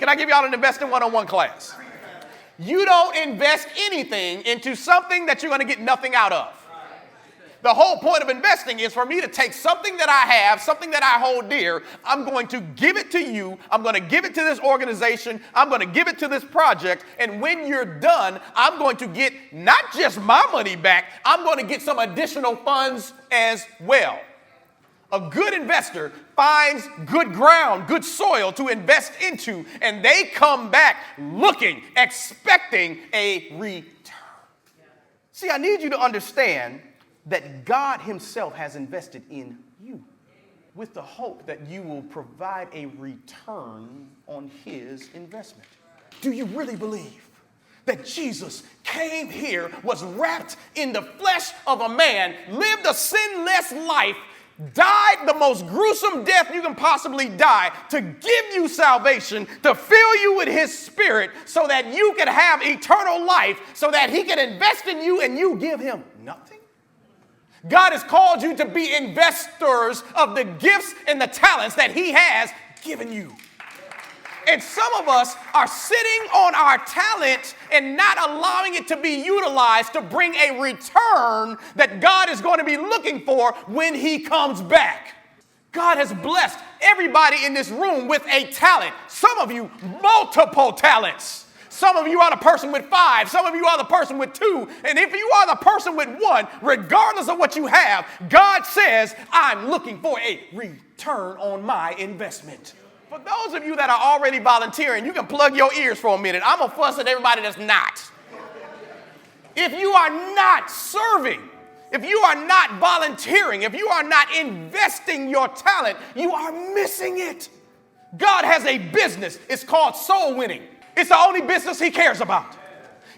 Can I give y'all an investing one-on-one class? You don't invest anything into something that you're going to get nothing out of. The whole point of investing is for me to take something that I have, something that I hold dear, I'm going to give it to you, I'm going to give it to this organization, I'm going to give it to this project, and when you're done, I'm going to get not just my money back, I'm going to get some additional funds as well. A good investor finds good ground, good soil to invest into, and they come back looking, expecting a return. See, I need you to understand that God himself has invested in you with the hope that you will provide a return on his investment. Do you really believe that Jesus came here, was wrapped in the flesh of a man, lived a sinless life, died the most gruesome death you can possibly die to give you salvation, to fill you with his spirit so that you can have eternal life, so that he can invest in you and you give him nothing? God has called you to be investors of the gifts and the talents that he has given you. And some of us are sitting on our talent and not allowing it to be utilized to bring a return that God is going to be looking for when he comes back. God has blessed everybody in this room with a talent. Some of you, multiple talents. Some of you are the person with 5. Some of you are the person with 2. And if you are the person with 1, regardless of what you have, God says, I'm looking for a return on my investment. For those of you that are already volunteering, you can plug your ears for a minute. I'm going to fuss at everybody that's not. If you are not serving, if you are not volunteering, if you are not investing your talent, you are missing it. God has a business. It's called soul winning. It's the only business he cares about.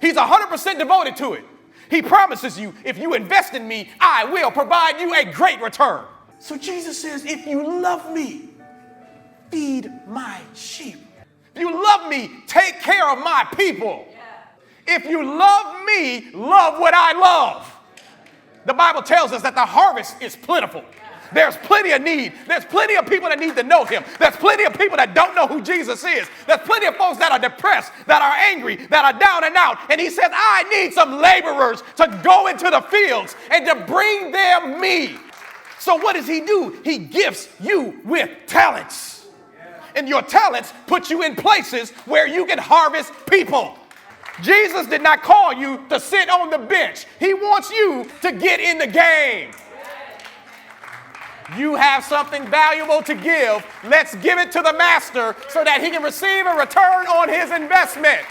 He's 100% devoted to it. He promises you, if you invest in me, I will provide you a great return. So Jesus says, if you love me, feed my sheep. If you love me, take care of my people. If you love me, love what I love. The Bible tells us that the harvest is plentiful. There's plenty of need. There's plenty of people that need to know him. There's plenty of people that don't know who Jesus is. There's plenty of folks that are depressed, that are angry, that are down and out. And he says, I need some laborers to go into the fields and to bring them me. So what does he do? He gifts you with talents. And your talents put you in places where you can harvest people. Jesus did not call you to sit on the bench. He wants you to get in the game. You have something valuable to give. Let's give it to the master so that he can receive a return on his investment.